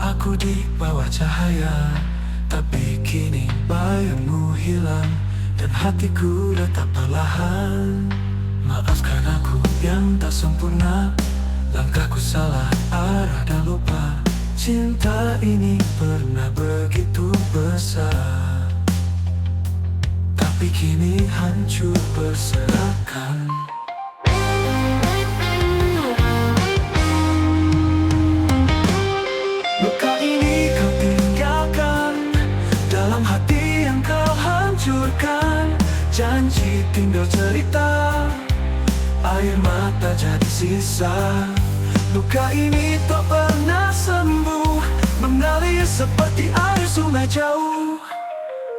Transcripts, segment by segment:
Aku di bawah cahaya, tapi kini bayangmu hilang dan hatiku retak perlahan. Maafkan aku yang tak sempurna, langkahku salah arah dan lupa. Cinta ini pernah begitu besar, tapi kini hancur berserakan. Luka ini kau tinggalkan dalam hati yang kau hancurkan. Janji tinggal cerita, air mata jadi sisa. Luka ini tak pernah sembuh, mengalir seperti air sungai jauh.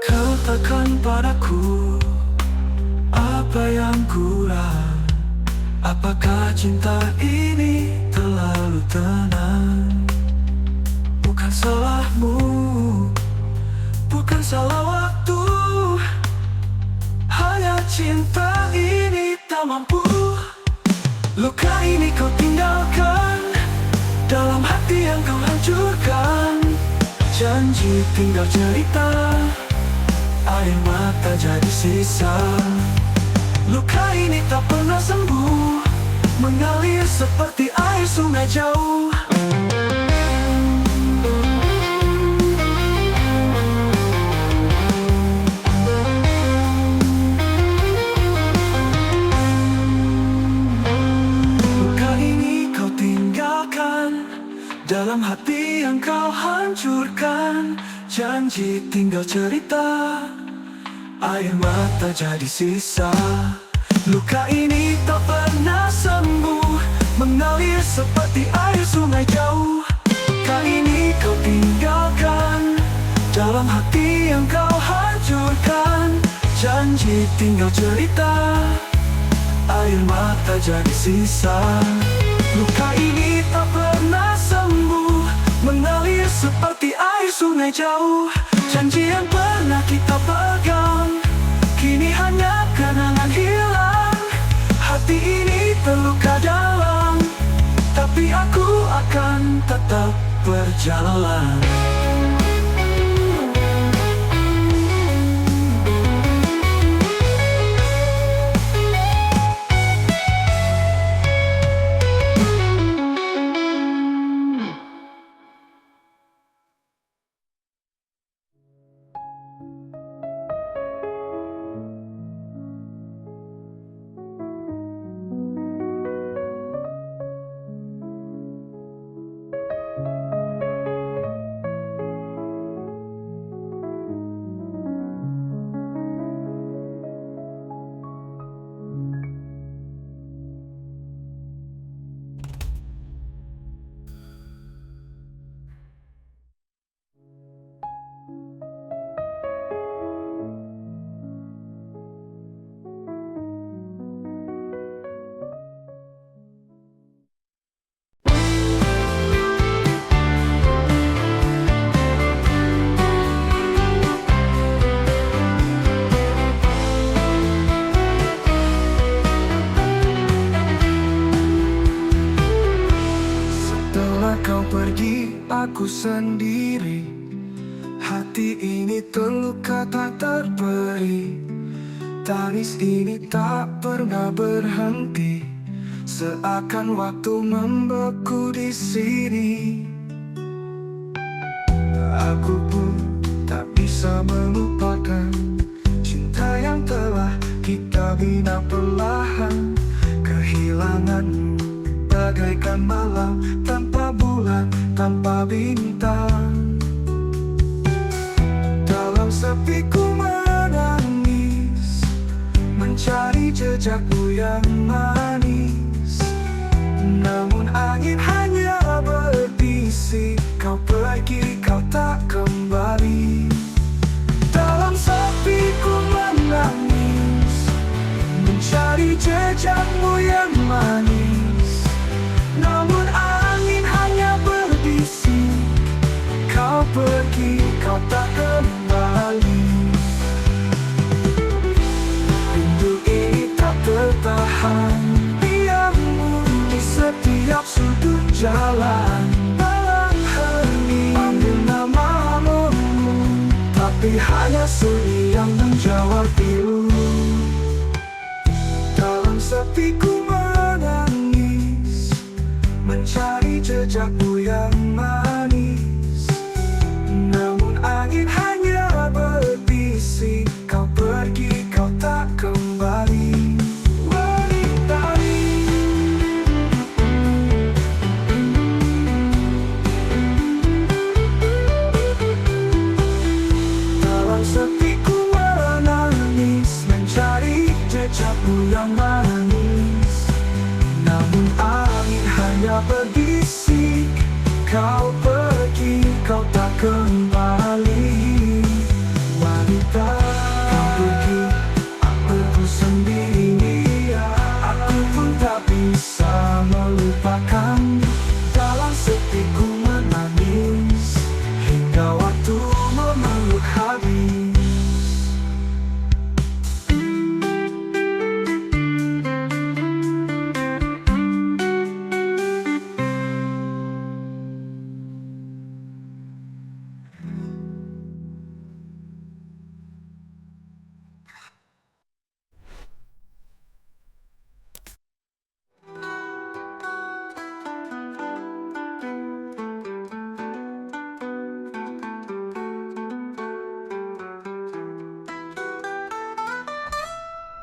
Katakan padaku, apa yang kurang? Apakah cinta ini terlalu tenang? Bukan salahmu, bukan salah waktu, hanya cinta ini tak mampu. Luka ini kau tinggalkan dalam hati yang kau hancurkan. Janji tinggal cerita, air mata jadi sisa. Luka ini tak pernah sembuh, mengalir seperti air sungai jauh. Dalam hati yang kau hancurkan, janji tinggal cerita, air mata jadi sisa. Luka ini tak pernah sembuh, mengalir seperti air sungai jauh. Luka ini kau tinggalkan dalam hati yang kau hancurkan. Janji tinggal cerita, air mata jadi sisa. Luka ini tak pernah sembuh, mengalir seperti air sungai jauh. Janji yang pernah kita pegang, kini hanya kenangan hilang. Hati ini terluka dalam, tapi aku akan tetap berjalan. Aku sendiri, hati ini terluka tak terperi. Tangis ini tak pernah berhenti, seakan waktu membeku di sini. Aku pun tak bisa melupakan cinta yang telah kita bina perlahan. Kehilanganmu bagaikan malam tanpa bulan, tanpa bintang. Dalam sepiku menangis, mencari jejakmu yang manis. Namun angin hanya berbisik, kau pergi, kau tak kembali. Dalam sepiku menangis, mencari jejakmu yang manis. Namun angin hanya berbisik, kau pergi, kau tak kembali. Rindu ini tak tertahan, diammu di setiap sudut jalan. Malam hening, Tapi hanya sunyi yang menjawab pilu. Dalam sepi ku menangis, mencari jejakmu yang manis. Namun angin hanya berbisik, kau pergi, kau tak kembali. Sepiku menangis, mencari jejakmu yang manis. Namun angin hanya berbisik, kau pergi, kau tak kembali. Wanita, kau pergi, aku sendiri. Aku pun tak bisa melupakan. Dalam sepiku menangis, hingga waktu memeluk habis.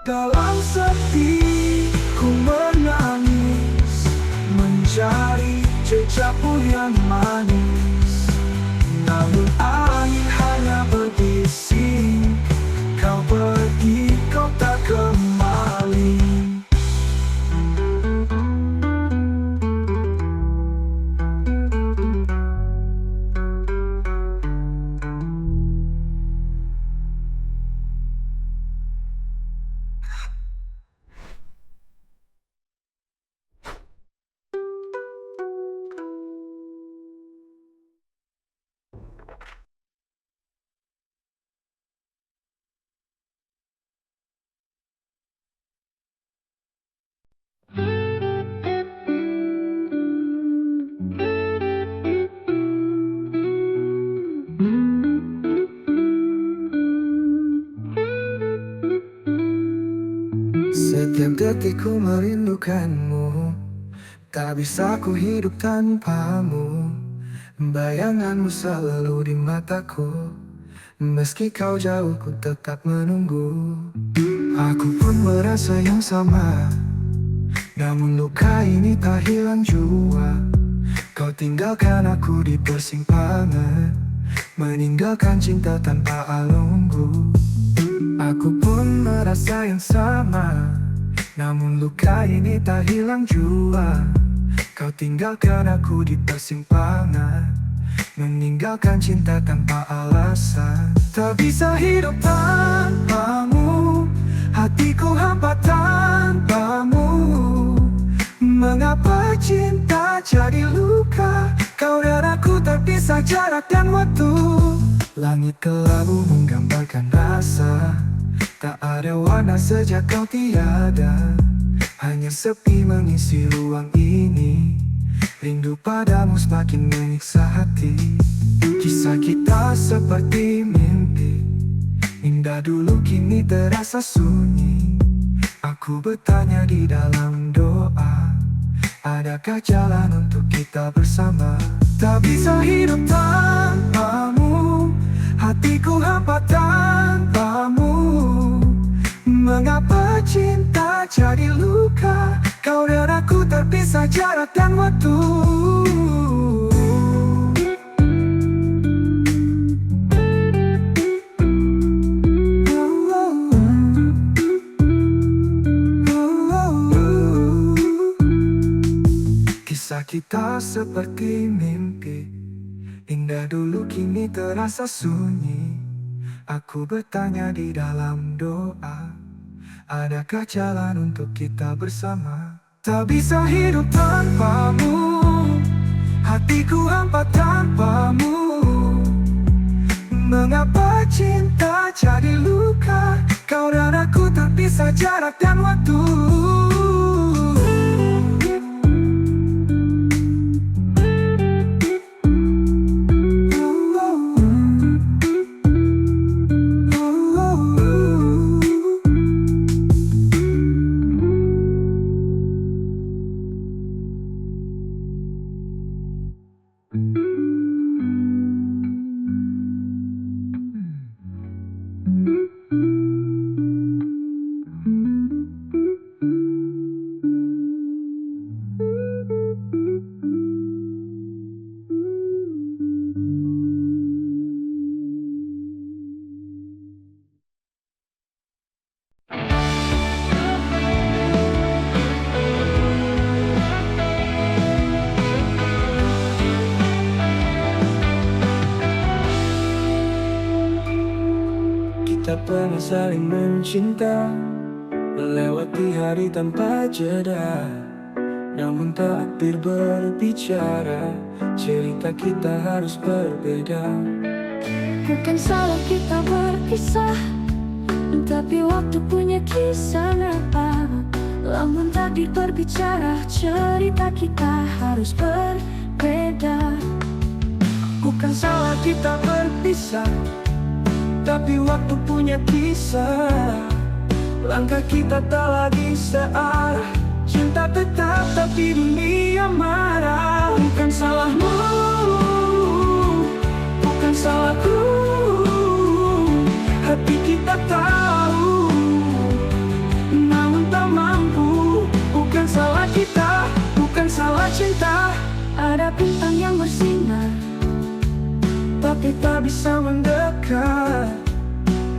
Dalam sepi ku menangis, mencari jejakmu yang manis. Namun angin hanya berbisik, kau pergi, kau tak kembali. Setiap detik ku merindukanmu, tak bisa ku hidup tanpamu. Bayanganmu selalu di mataku, meski kau jauh ku tetap menunggu. Aku pun merasa yang sama, namun luka ini tak hilang jua. Kau tinggalkan aku di persimpangan, meninggalkan cinta tanpa alunggu. Aku pun merasa yang sama, namun luka ini tak hilang jua. Kau tinggalkan aku di persimpangan, meninggalkan cinta tanpa alasan. Tak bisa hidup tanpamu, hatiku hampa tanpamu. Mengapa cinta jadi luka? Kau dan aku terpisah jarak dan waktu. Langit kelabu menggambarkan rasa, tak ada warna sejak kau tiada. Hanya sepi mengisi ruang ini, rindu padamu semakin menyiksa hati. Kisah kita seperti mimpi, indah dulu kini terasa sunyi. Aku bertanya di dalam doa, adakah jalan untuk kita bersama? Tak bisa hidup tanpamu, hatiku hampa tanpamu. Mengapa cinta jadi luka? Kau dan aku terpisah jarak dan waktu. Kisah kita seperti mimpi, indah dulu kini terasa sunyi. Aku bertanya di dalam doa, adakah jalan untuk kita bersama? Tak bisa hidup tanpamu, hatiku hampa tanpamu. Mengapa cinta jadi luka? Kau dan aku terpisah jarak dan waktu. kita pernah saling mencinta, melewati hari tanpa jeda. Namun takdir berbicara, cerita kita harus berbeda. Bukan salah kita berpisah, tapi waktu punya kisah apa. Namun takdir berbicara, cerita kita harus berbeda. Bukan salah kita berpisah, tapi waktu punya kisah. Langkah kita tak lagi searah, cinta tetap tapi dunia marah. Bukan salahmu, bukan salahku, hati kita tahu, namun tak mampu. Bukan salah kita, bukan salah cinta. Ada bintang yang bersinar, tapi tak bisa mendekat.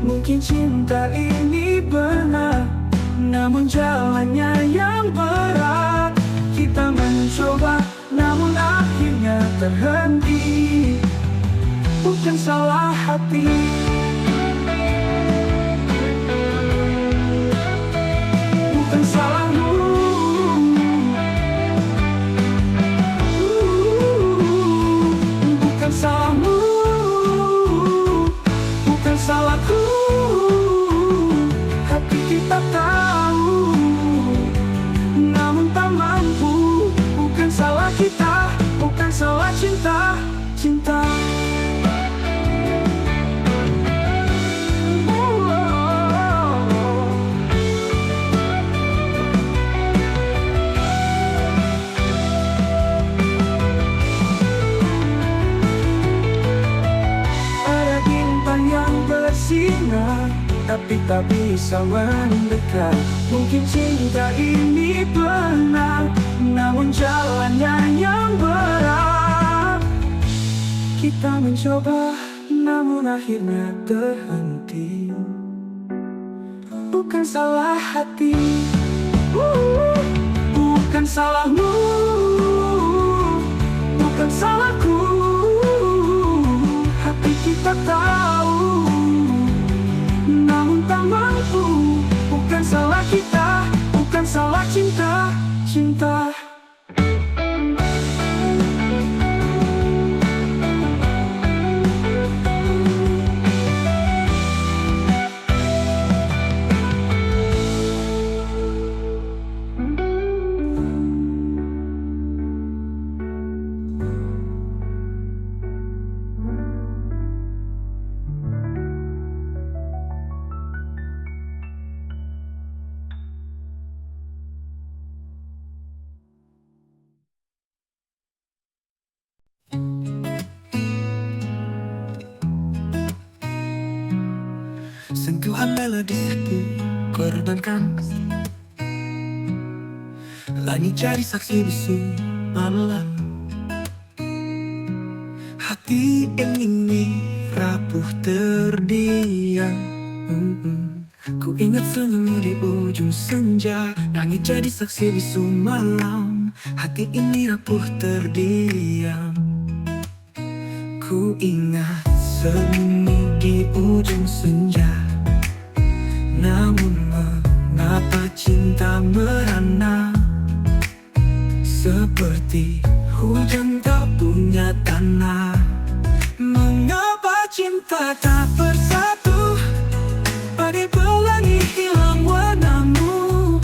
Mungkin cinta ini benar, namun jalannya yang berat. Kita mencoba, namun akhirnya terhenti. Bukan salah hati, bukan salahmu, bukan salahmu, bukan salahku. Hati kita tahu, namun tak mampu. Bukan salah kita, bukan salah cinta. Cinta ada bintang yang bersinar, tapi tak bisa mendekat. Mungkin cinta ini benar, namun jalannya yang berat. Kita mencoba, namun akhirnya terhenti. Bukan salah hati, bukan salahmu, bukan salahku. Hati kita tahu, namun tak mampu. Bukan salah kita, bukan salah cinta. Cinta sentuhan melodi dikorbankan, langit jadi saksi bisu malam. Hati ini rapuh terdiam. Ku ingat senyummu di ujung senja, langit jadi saksi bisu malam. Hati ini rapuh terdiam. Ku ingat senyummu di ujung senja, namun mengapa cinta merana, seperti hujan tak punya tanah. Mengapa cinta tak bersatu, badai pelangi hilang warnamu.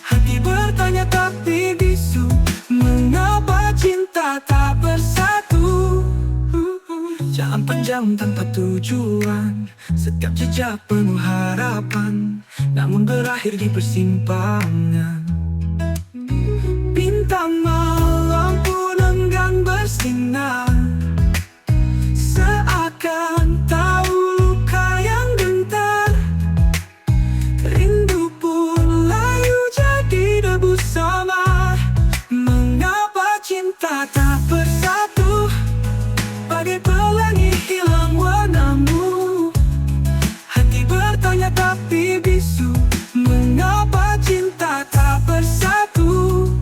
Hati bertanya tapi bisu, mengapa cinta tak bersatu. Jalan panjang tanpa tujuan, setiap jejak penuh harapan, namun berakhir di persimpangan. Bintang malam pun enggan bersinar, seakan tahu luka yang gentar. Rindu pun layu jadi debu sama. Mengapa cinta tak bersatu, bagai pelangi hilang warnamu. Hati bertanya tapi bisu, mengapa cinta tak bersatu.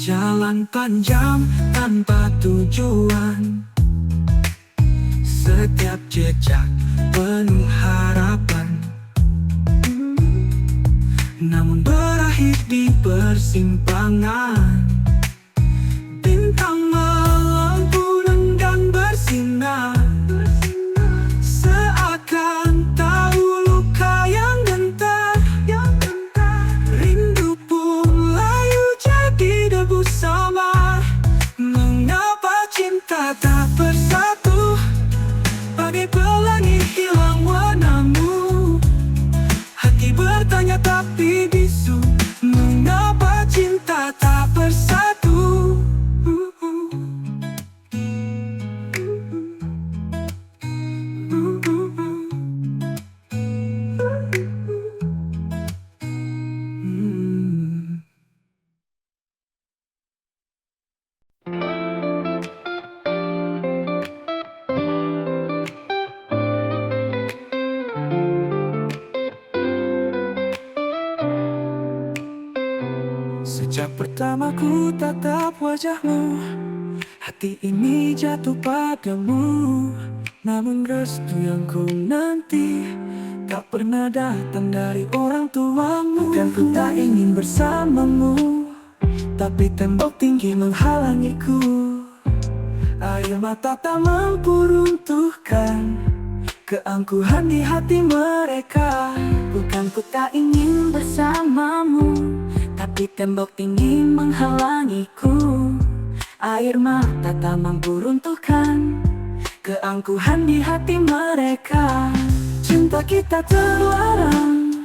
Jalan panjang tanpa tujuan, setiap jejak penuh harapan, namun berakhir di persimpangan. Bintang melengkung dan bersinar, seakan tahu luka yang gentar. Rindu pun layu jadi debu samar. Mengapa cinta tak bersatu, bagai pelangi hilang warnamu? Hati bertanya tapi bisu, mengapa cinta tak bersatu? Sejak pertama ku tatap wajahmu, hati ini jatuh padamu. Namun restu yang ku nanti tak pernah datang dari orang tuamu. Dan ku tak ingin bersamamu, tapi tembok tinggi menghalangiku. Air mata tak mampu runtuhkan keangkuhan di hati mereka. Bukan ku tak ingin bersamamu, tapi tembok tinggi menghalangiku. Air mata tak mampu runtuhkan keangkuhan di hati mereka. Cinta kita terlarang,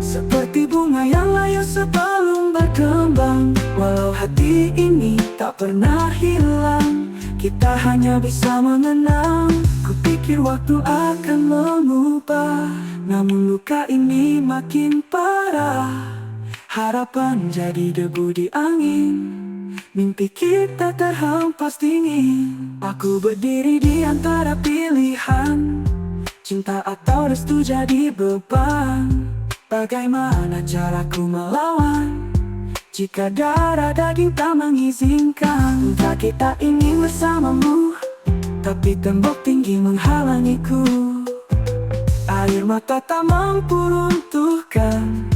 seperti bunga yang layu sebelum berkembang. Walau hati ini tak pernah hilang, kita hanya bisa mengenang. Kupikir waktu akan mengubah, namun luka ini makin parah. Harapan jadi debu di angin, mimpi kita terhempas dingin. Aku berdiri di antara pilihan, cinta atau restu jadi beban. Bagaimana caraku melawan jika darah daging tak mengizinkan? Entah kita ingin bersamamu, tapi tembok tinggi menghalangiku. Air mata tak mampu runtuhkan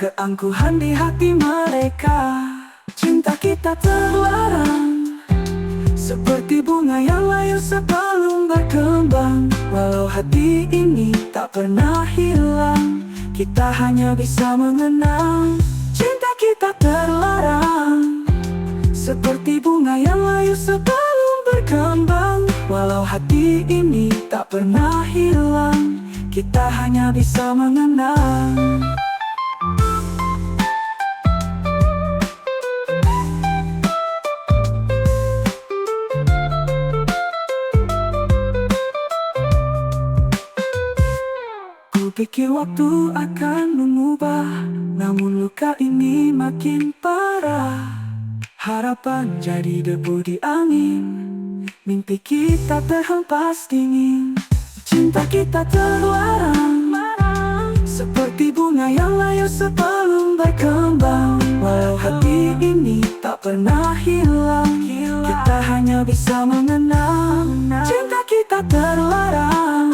keangkuhan di hati mereka. Cinta kita terlarang, seperti bunga yang layu sebelum berkembang. Walau hati ini tak pernah hilang, kita hanya bisa mengenang. Cinta kita terlarang, seperti bunga yang layu sebelum berkembang. Walau hati ini tak pernah hilang, kita hanya bisa mengenang. Kupikir waktu akan mengubah, namun luka ini makin parah. Harapan jadi debu di angin, mimpi kita terhempas dingin. Cinta kita terlarang, seperti bunga yang layu sebelum berkembang. Walau hati ini tak pernah hilang, kita hanya bisa mengenang. Cinta kita terlarang,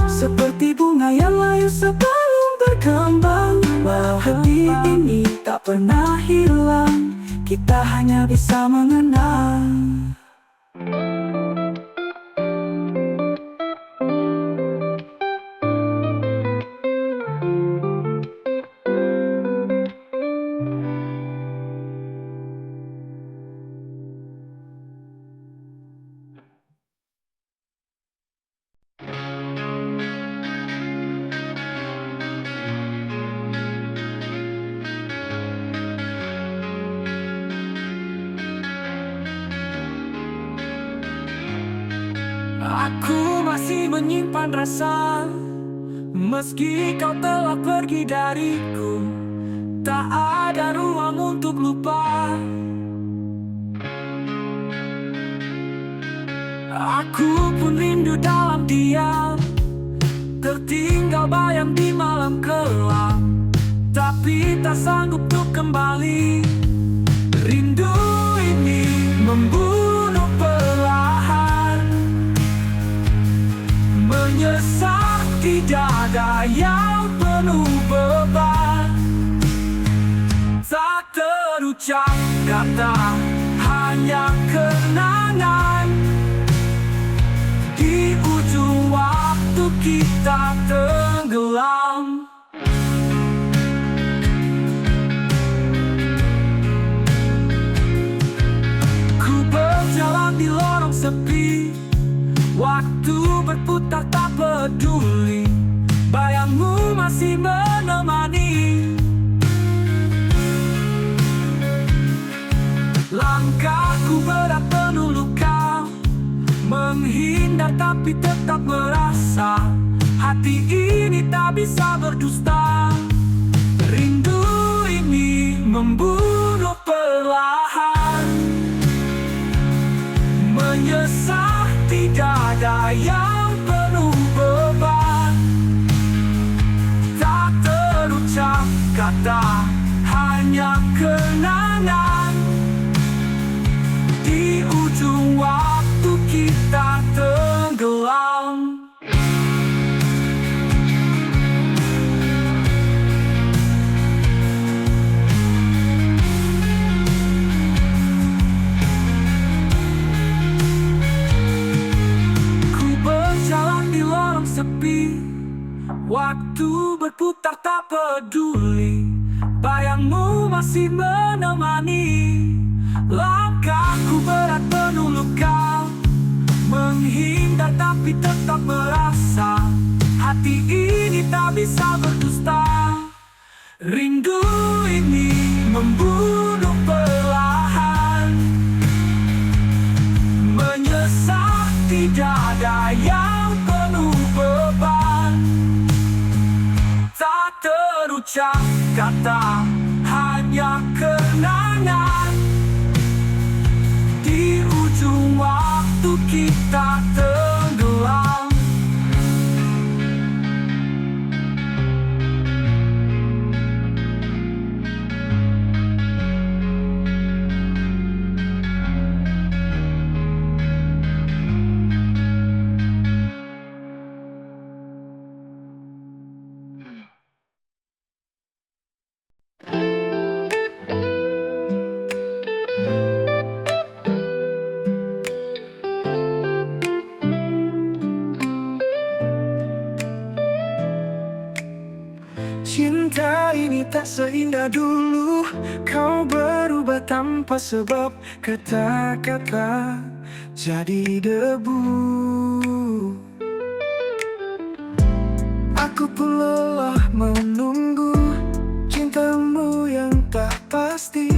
seperti bunga yang layu sebelum berkembang. Walau hati ini tak pernah hilang, kita hanya bisa mengenang. Aku masih menyimpan rasa, meski kau telah pergi dariku. Tak ada ruang untuk lupa. Aku pun rindu dalam diam, tertinggal bayang di malam kelam. Tapi tak sanggup untuk kembali. Rindu ini membunuh perlahan, menyesal tidak ada yang penuh beban. Tak terucap kata, hanya kenangan. Di ujung waktu kita tenggelam. Ku berjalan di lorong sepi, waktu berputar tak peduli, bayangmu masih menemani. Langkahku berat penuh luka, menghindar tapi tetap merasa hati ini tak bisa berdusta. Rindu ini membunuh perlahan, menyesal tidak ada yang penuh beban. Tak terucap kata, hanya kenangan. Di ujung waktu kita tenggelam. Ku berjalan di lorong sepi, waktu berputar tak peduli, bayangmu masih menemani. Langkahku berat penuh luka, menghindar tapi tetap merasa hati ini tak bisa berdusta. Rindu ini membunuh perlahan, menyesal tidak ada yang penuh beban. Tak terucap kata, hanya kenangan. Di ujung waktu kita tenggelam. Cinta ini tak seindah dulu, kau berubah tanpa sebab, kata-kata jadi debu. Aku pun lelah menunggu cintamu yang tak pasti.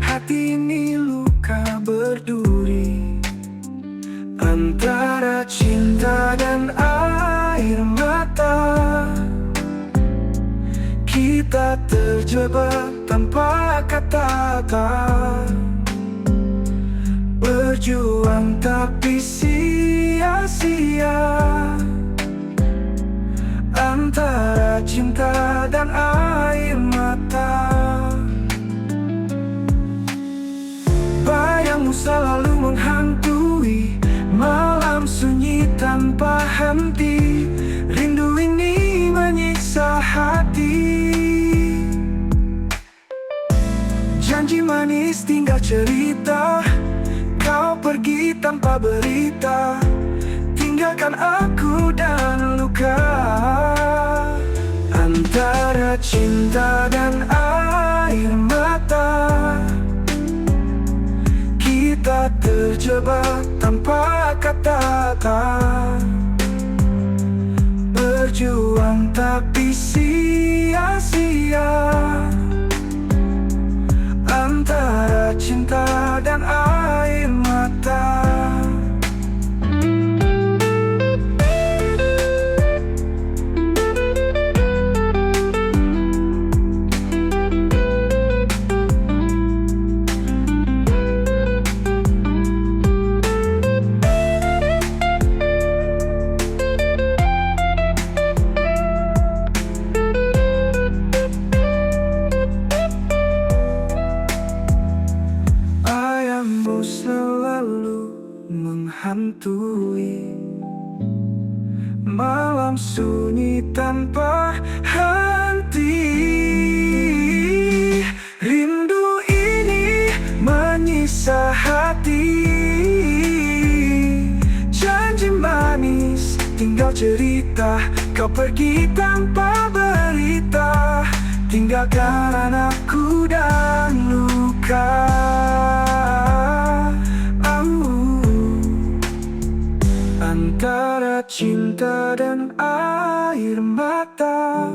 Hati ini luka berduri antara cinta dan air mata. Kita terjebak tanpa kata-kata, berjuang tapi sia-sia. Antara cinta dan air mata, bayangmu selalu menghantui malam sunyi tanpa henti. Rindu ini menyiksa hati. Janji manis tinggal cerita, kau pergi tanpa berita, tinggalkan aku dan luka. Antara cinta dan air mata, kita terjebak tanpa kata-kata, berjuang tapi sia-sia. Antara cinta dan air mata. tanpa henti. Rindu ini menyisa hati, janji manis tinggal cerita. Kau pergi tanpa berita, tinggalkan anakku dan luka. Antara cinta dan air mata,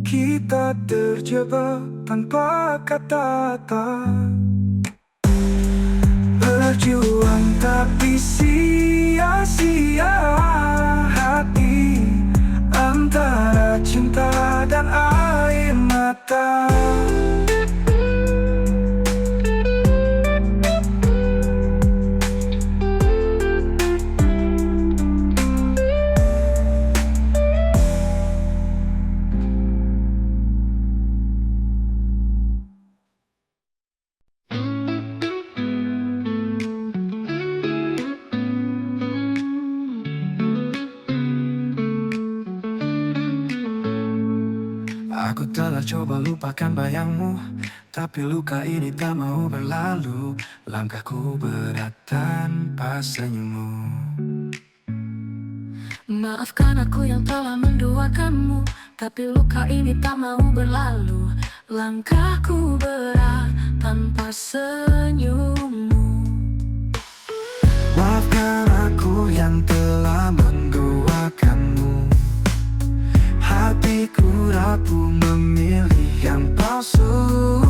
kita terjebak tanpa kata-kata. Berjuang tapi sia-sia, hati antara cinta dan air mata. Aku telah coba lupakan bayangmu, tapi luka ini tak mau berlalu. Langkahku berat tanpa senyummu. Maafkan aku yang telah menduakanmu, tapi luka ini tak mau berlalu. Langkahku berat tanpa senyummu. Maafkan aku yang telah menduakanmu, hatiku rapuh memilih yang palsu.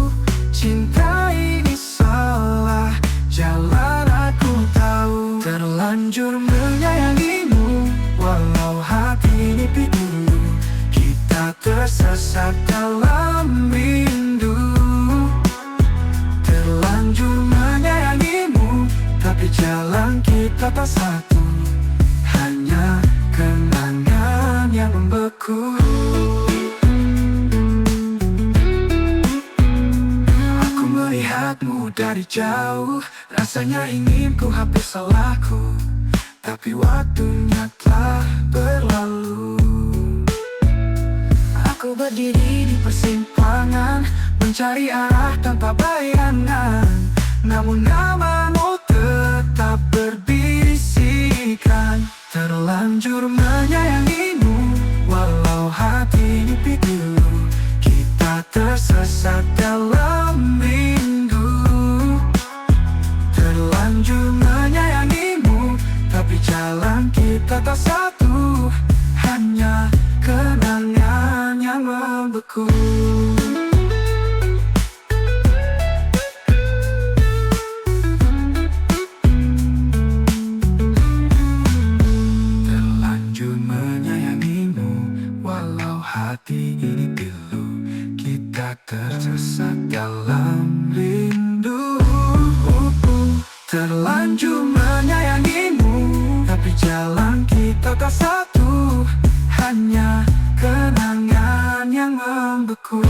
Cinta ini salah jalan, aku tahu. Terlanjur menyayangimu, walau hati ini pilu. Kita tersesat dalam rindu. Terlanjur menyayangimu, tapi jalan kita tak satu. Hanya kenangan yang membeku. Aku melihatmu dari jauh, rasanya ingin ku hapus salahku, tapi waktunya telah berlalu. Aku berdiri di persimpangan, mencari arah tanpa bayangan. Namun namamu tetap berbisikan. Terlanjur menyayangimu, walau hati ini pilu. Kita tersesat dalam rindu. Terlanjur menyayangimu, tapi jalan kita tak satu. Hanya kenangan yang membeku. Hati ini pilu, kita tersesat dalam rindu. Terlanjur menyayangimu, tapi jalan kita tak satu. Hanya kenangan yang membeku.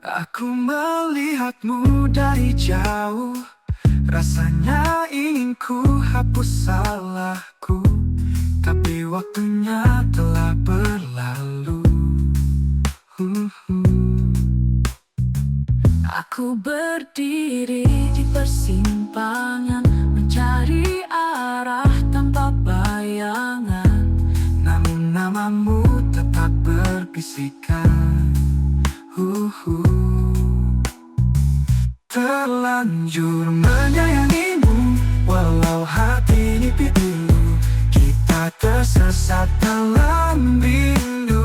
Aku melihatmu dari jauh, rasanya ingin ku hapus salahku, tapi waktunya telah berlalu. Aku berdiri di persimpangan, mencari arah tanpa bayangan. Namun namamu tetap berbisikan. Terlanjur menyayangimu, walau hati ini pilu. Kita tersesat dalam rindu.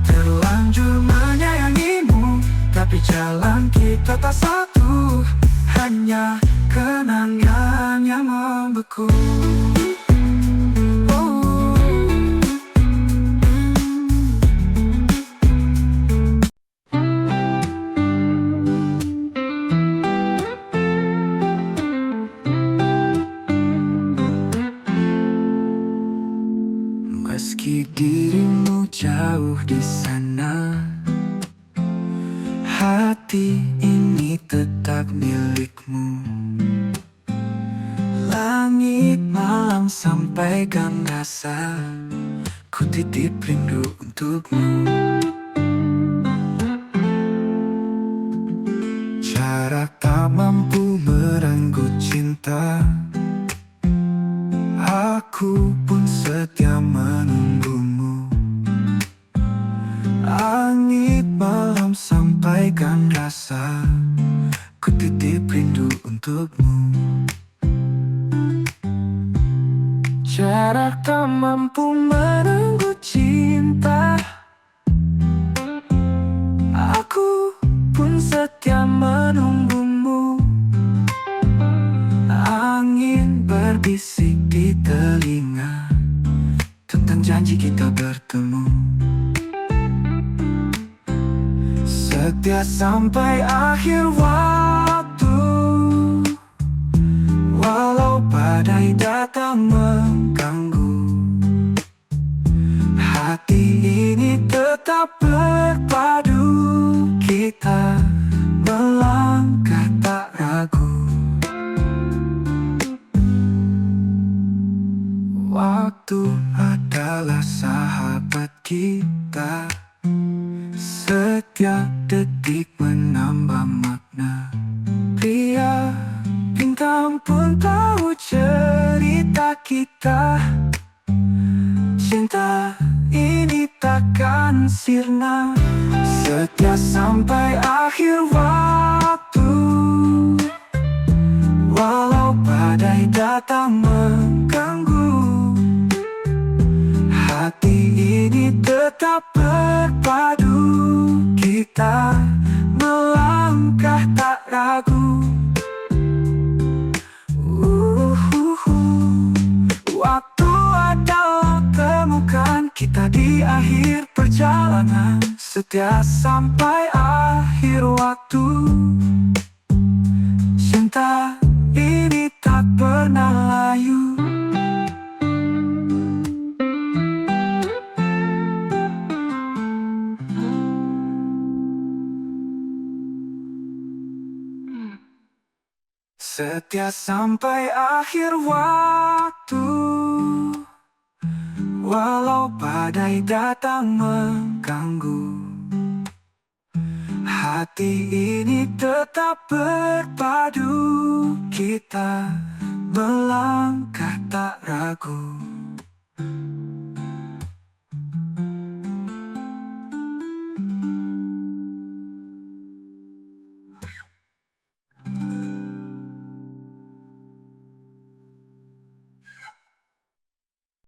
Terlanjur menyayangimu, tapi jalan kita tak satu. Hanya kenangan yang membeku. aku. Meski dirimu jauh di sana, hati ini tetap milikmu. Langit malam sampaikan rasa, ku titip rindu untukmu. Jarak tak mampu merenggut cinta, aku pun setia menunggumu. Langit malam sampaikan rasa, ku titip rindu untukmu. Jarak tak mampu merenggut cinta, aku pun setia menunggumu. Angin berbisik di telinga tentang janji kita bertemu. Setia sampai akhir waktu, walau badai datang mengganggu. Hati ini tetap berpadu, kita melangkah tak ragu. Waktu adalah sahabat kita, setiap detik menambah makna. Pria bintang pun tahu cerita kita, cinta ini takkan sirna. Setia sampai akhir waktu, walau badai datang mengganggu. Hati ini tetap berpadu, kita melangkah tak ragu. Waktu adalah temukan kita di akhir perjalanan. Setia sampai akhir waktu, cinta ini tak pernah layu. Setia sampai akhir waktu, walau badai datang mengganggu. Hati ini tetap berpadu, kita melangkah tak ragu.